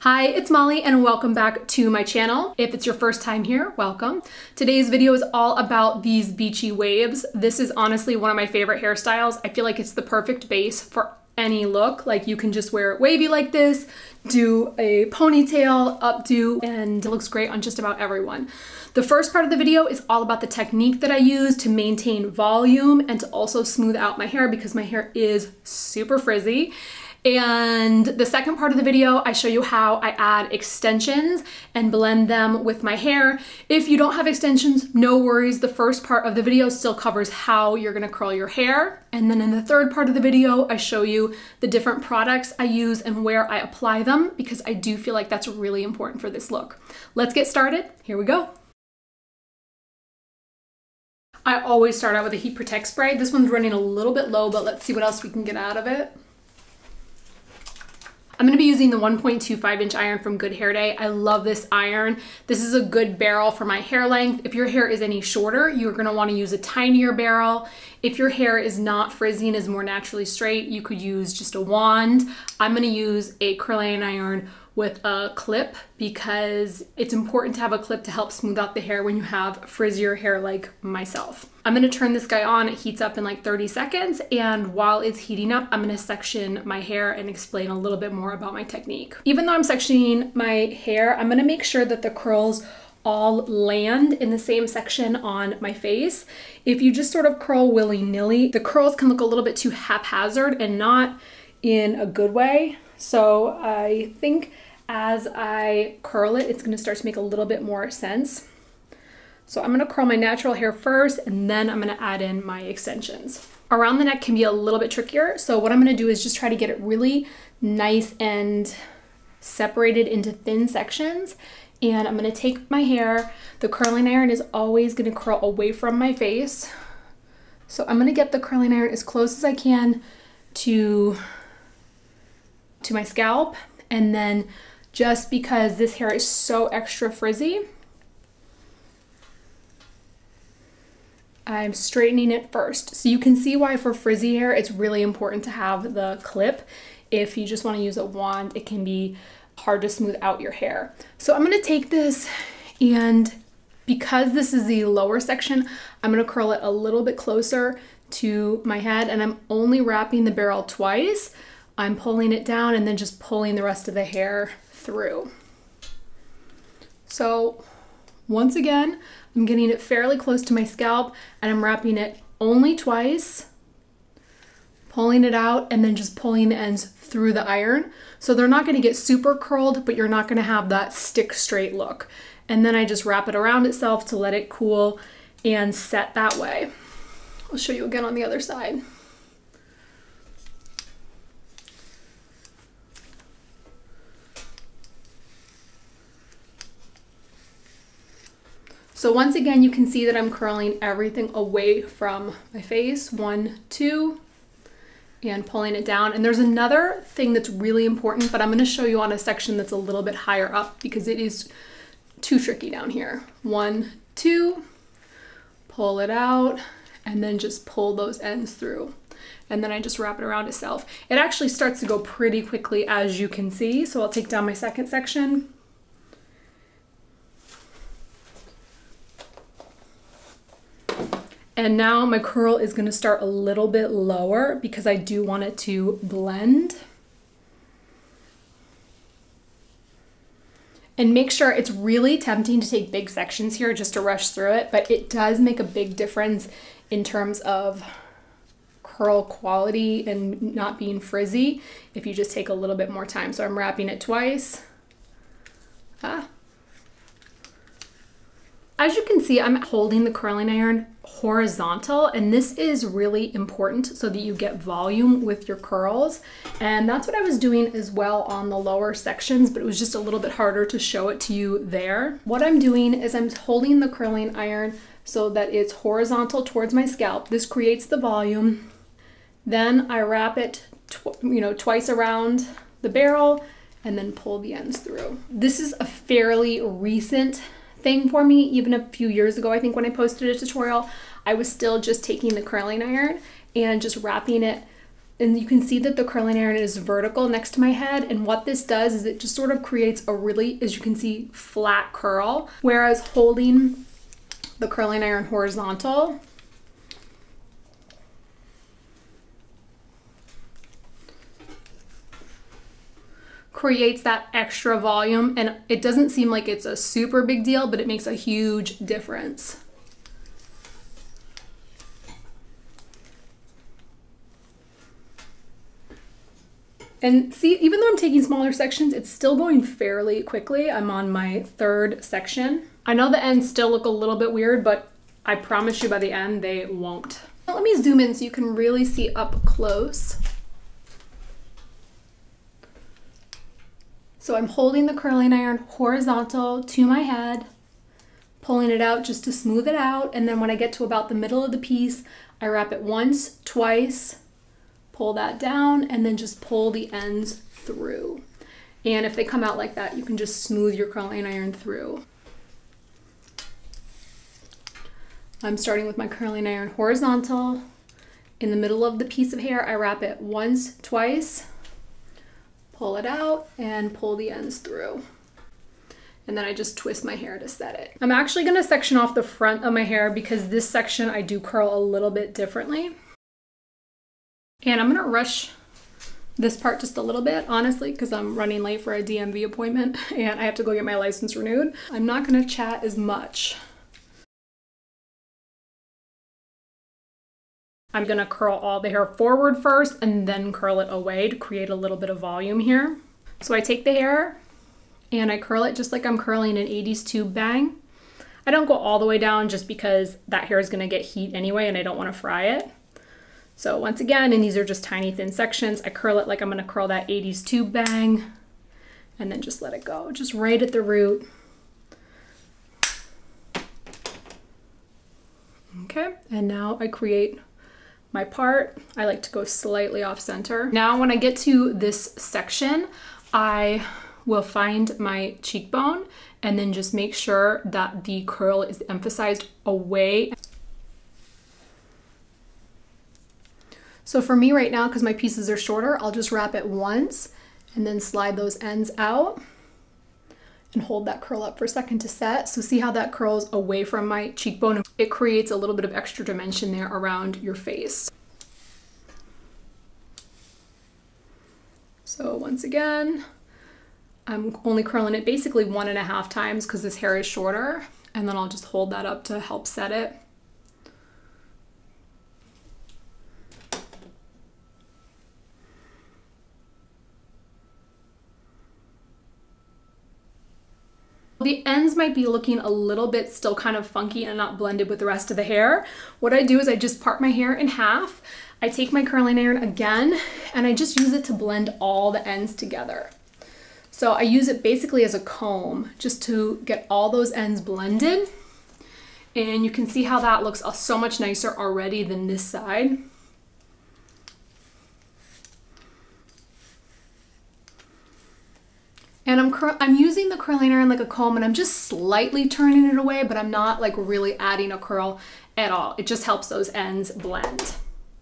Hi, it's Molly and welcome back to my channel. If it's your first time here, welcome. Today's video is all about these beachy waves. This is honestly one of my favorite hairstyles. I feel like it's the perfect base for any look. Like you can just wear it wavy like this, do a ponytail, updo, and it looks great on just about everyone. The first part of the video is all about the technique that I use to maintain volume and to also smooth out my hair because my hair is super frizzy. And the second part of the video, I show you how I add extensions and blend them with my hair. If you don't have extensions, no worries. The first part of the video still covers how you're gonna curl your hair. And then in the third part of the video, I show you the different products I use and where I apply them because I do feel like that's really important for this look. Let's get started. Here we go. I always start out with a heat protect spray. This one's running a little bit low, but let's see what else we can get out of it. I'm gonna be using the 1.25 inch iron from Good Hair Day. I love this iron. This is a good barrel for my hair length. If your hair is any shorter, you're gonna wanna use a tinier barrel. If your hair is not frizzy and is more naturally straight, you could use just a wand. I'm gonna use a curling iron with a clip because it's important to have a clip to help smooth out the hair when you have frizzier hair like myself. I'm gonna turn this guy on. It heats up in like 30 seconds. And while it's heating up, I'm gonna section my hair and explain a little bit more about my technique. Even though I'm sectioning my hair, I'm gonna make sure that the curls all land in the same section on my face. If you just sort of curl willy-nilly, the curls can look a little bit too haphazard and not in a good way. So I think as I curl it, it's gonna start to make a little bit more sense. So I'm gonna curl my natural hair first, and then I'm gonna add in my extensions. Around the neck can be a little bit trickier. So what I'm gonna do is just try to get it really nice and separated into thin sections. And I'm gonna take my hair. The curling iron is always gonna curl away from my face. So I'm gonna get the curling iron as close as I can to my scalp. And then just because this hair is so extra frizzy, I'm straightening it first. So you can see why for frizzy hair, it's really important to have the clip. If you just wanna use a wand, it can be hard to smooth out your hair. So I'm gonna take this, and because this is the lower section, I'm gonna curl it a little bit closer to my head, and I'm only wrapping the barrel twice. I'm pulling it down and then just pulling the rest of the hair through. So once again, I'm getting it fairly close to my scalp and I'm wrapping it only twice, pulling it out, and then just pulling the ends through the iron. So they're not gonna get super curled, but you're not gonna have that stick straight look. And then I just wrap it around itself to let it cool and set that way. I'll show you again on the other side. So once again, you can see that I'm curling everything away from my face, 1, 2, and pulling it down. And there's another thing that's really important, but I'm gonna show you on a section that's a little bit higher up because it is too tricky down here. 1, 2, pull it out, and then just pull those ends through. And then I just wrap it around itself. It actually starts to go pretty quickly, as you can see. So I'll take down my second section. And now my curl is gonna start a little bit lower because I do want it to blend. And make sure, it's really tempting to take big sections here just to rush through it, but it does make a big difference in terms of curl quality and not being frizzy if you just take a little bit more time. So I'm wrapping it twice. As you can see, I'm holding the curling iron horizontal, and this is really important so that you get volume with your curls. And that's what I was doing as well on the lower sections, but it was just a little bit harder to show it to you there. What I'm doing is I'm holding the curling iron so that it's horizontal towards my scalp. This creates the volume. Then I wrap it twice around the barrel and then pull the ends through. This is a fairly recent thing for me. Even a few years ago, I think when I posted a tutorial, I was still just taking the curling iron and just wrapping it And you can see that the curling iron is vertical next to my head. And what this does is it just sort of creates a really, as you can see, flat curl. Whereas holding the curling iron horizontal, creates that extra volume, and it doesn't seem like it's a super big deal, but it makes a huge difference. And see, even though I'm taking smaller sections, it's still going fairly quickly. I'm on my third section. I know the ends still look a little bit weird, but I promise you by the end, they won't. Let me zoom in so you can really see up close. So I'm holding the curling iron horizontal to my head, pulling it out just to smooth it out. And then when I get to about the middle of the piece, I wrap it once, twice, pull that down, and then just pull the ends through. And if they come out like that, you can just smooth your curling iron through. I'm starting with my curling iron horizontal. In the middle of the piece of hair, I wrap it once, twice, pull it out, and pull the ends through. And then I just twist my hair to set it. I'm actually gonna section off the front of my hair because this section I do curl a little bit differently. And I'm gonna rush this part just a little bit, honestly, because I'm running late for a DMV appointment and I have to go get my license renewed. I'm not gonna chat as much. I'm gonna curl all the hair forward first and then curl it away to create a little bit of volume here. So I take the hair and I curl it just like I'm curling an 80s tube bang. I don't go all the way down just because that hair is gonna get heat anyway and I don't wanna fry it. So once again, and these are just tiny thin sections, I curl it like I'm gonna curl that 80s tube bang and then just let it go, just right at the root. Okay, and now I create my part. I like to go slightly off center. Now when I get to this section, I will find my cheekbone and then just make sure that the curl is emphasized away. So for me right now, because my pieces are shorter, I'll just wrap it once and then slide those ends out and hold that curl up for a second to set. So see how that curls away from my cheekbone? It creates a little bit of extra dimension there around your face. So once again, I'm only curling it basically 1.5 times because this hair is shorter, and then I'll just hold that up to help set it. The ends might be looking a little bit still kind of funky and not blended with the rest of the hair. What I do is I just part my hair in half. I take my curling iron again and I just use it to blend all the ends together. So I use it basically as a comb just to get all those ends blended. And you can see how that looks so much nicer already than this side. And I'm using the curling iron like a comb and I'm just slightly turning it away, but I'm not like really adding a curl at all. It just helps those ends blend.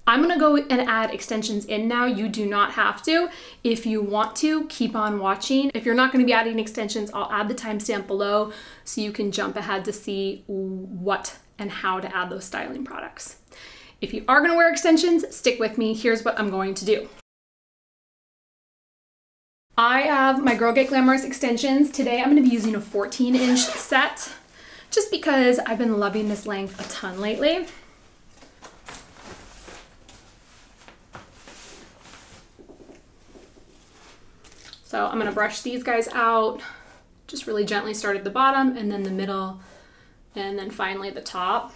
I'm gonna go and add extensions in now. You do not have to. If you want to, keep on watching. If you're not gonna be adding extensions, I'll add the timestamp below so you can jump ahead to see what and how to add those styling products. If you are gonna wear extensions, stick with me. Here's what I'm going to do. I have my Girl Get Glamorous extensions. Today I'm going to be using a 14-inch set just because I've been loving this length a ton lately. So I'm going to brush these guys out, just really gently start at the bottom and then the middle and then finally the top.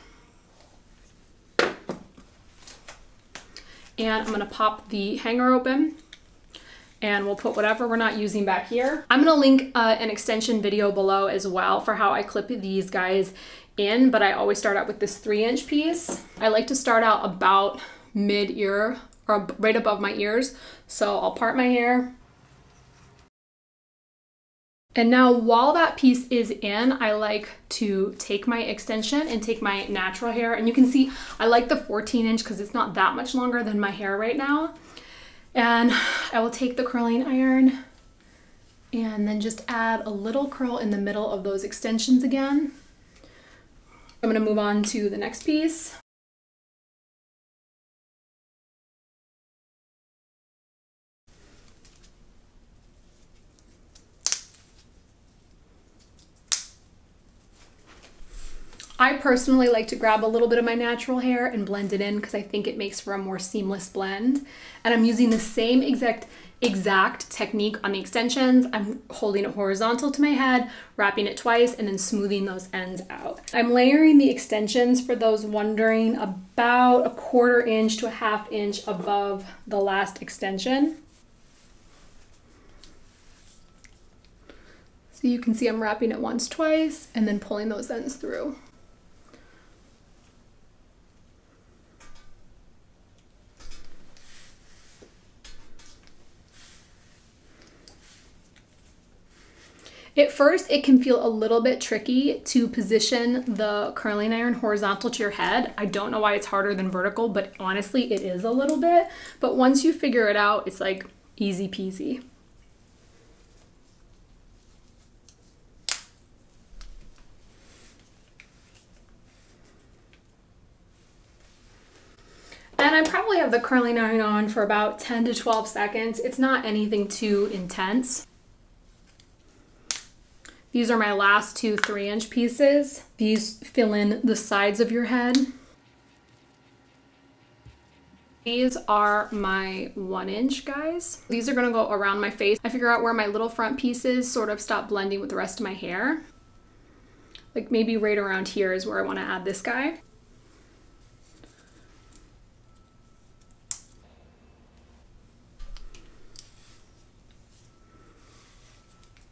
And I'm going to pop the hanger open. And we'll put whatever we're not using back here. I'm gonna link an extension video below as well for how I clip these guys in, but I always start out with this 3-inch piece. I like to start out about mid-ear or right above my ears. So I'll part my hair. And now while that piece is in, I like to take my extension and take my natural hair. And you can see I like the 14-inch because it's not that much longer than my hair right now. And I will take the curling iron and then just add a little curl in the middle of those extensions again. I'm gonna move on to the next piece. I personally like to grab a little bit of my natural hair and blend it in because I think it makes for a more seamless blend. And I'm using the same exact technique on the extensions. I'm holding it horizontal to my head, wrapping it twice, and then smoothing those ends out. I'm layering the extensions, for those wondering, about a 1/4 inch to a 1/2 inch above the last extension. So you can see I'm wrapping it once, twice, and then pulling those ends through. At first, it can feel a little bit tricky to position the curling iron horizontal to your head. I don't know why it's harder than vertical, but honestly, it is a little bit. But once you figure it out, it's like easy peasy. And I probably have the curling iron on for about 10 to 12 seconds. It's not anything too intense. These are my last 2 3-inch pieces. These fill in the sides of your head. These are my 1-inch guys. These are gonna go around my face. I figure out where my little front pieces sort of stop blending with the rest of my hair. Like maybe right around here is where I wanna add this guy.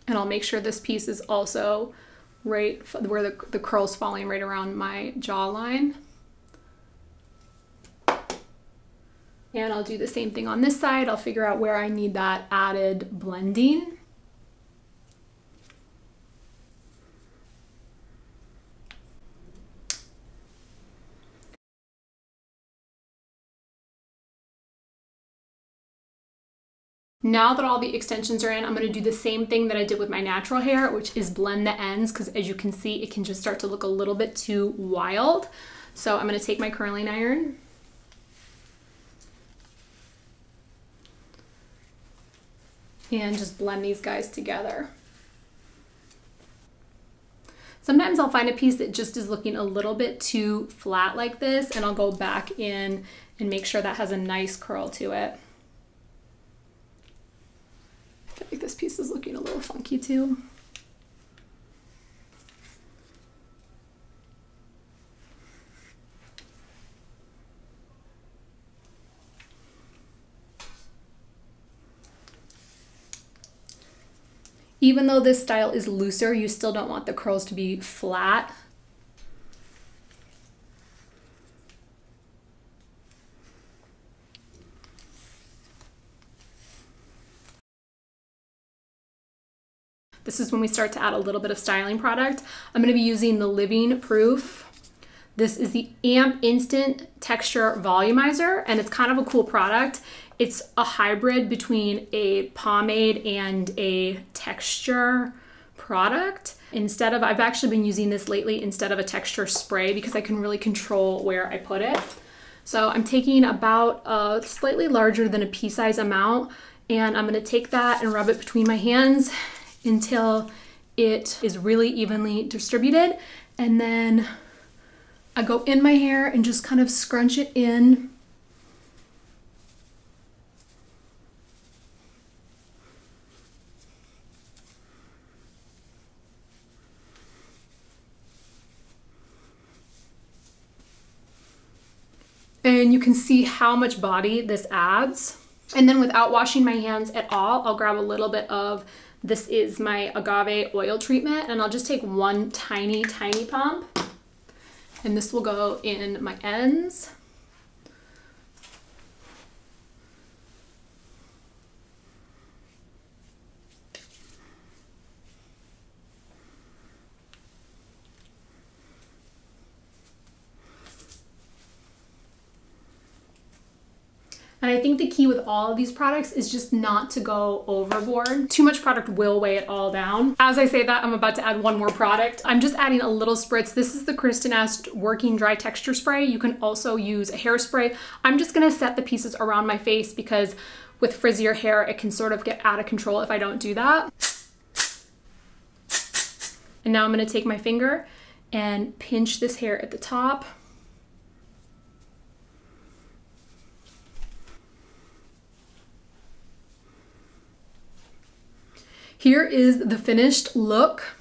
And I'll make sure this piece is also right where the curl's falling right around my jawline. And I'll do the same thing on this side. I'll figure out where I need that added blending. Now that all the extensions are in, I'm going to do the same thing that I did with my natural hair, which is blend the ends, because as you can see, it can just start to look a little bit too wild. So I'm going to take my curling iron and just blend these guys together. Sometimes I'll find a piece that just is looking a little bit too flat like this, and I'll go back in and make sure that has a nice curl to it. I feel like this piece is looking a little funky too. Even though this style is looser, you still don't want the curls to be flat. This is when we start to add a little bit of styling product. I'm going to be using the Living Proof. This is the Amp Instant Texture Volumizer, and it's kind of a cool product. It's a hybrid between a pomade and a texture product. I've actually been using this lately instead of a texture spray because I can really control where I put it. So I'm taking about a slightly larger than a pea size amount, and I'm going to take that and rub it between my hands until it is really evenly distributed. And then I go in my hair and just kind of scrunch it in. And you can see how much body this adds. And then without washing my hands at all, I'll grab a little bit of, this is my agave oil treatment, and I'll just take one tiny, tiny pump. And this will go in my ends. And I think the key with all of these products is just not to go overboard. Too much product will weigh it all down. As I say that, I'm about to add one more product. I'm just adding a little spritz. This is the Kristen Est Working Dry Texture Spray. You can also use a hairspray. I'm just gonna set the pieces around my face because with frizzier hair, it can sort of get out of control if I don't do that. And now I'm gonna take my finger and pinch this hair at the top. Here is the finished look.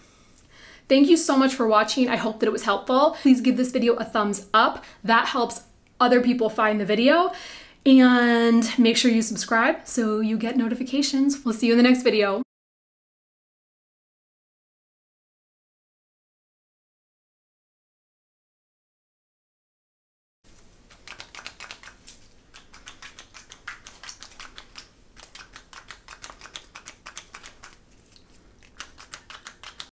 Thank you so much for watching. I hope that it was helpful. Please give this video a thumbs up. That helps other people find the video. And make sure you subscribe so you get notifications. We'll see you in the next video.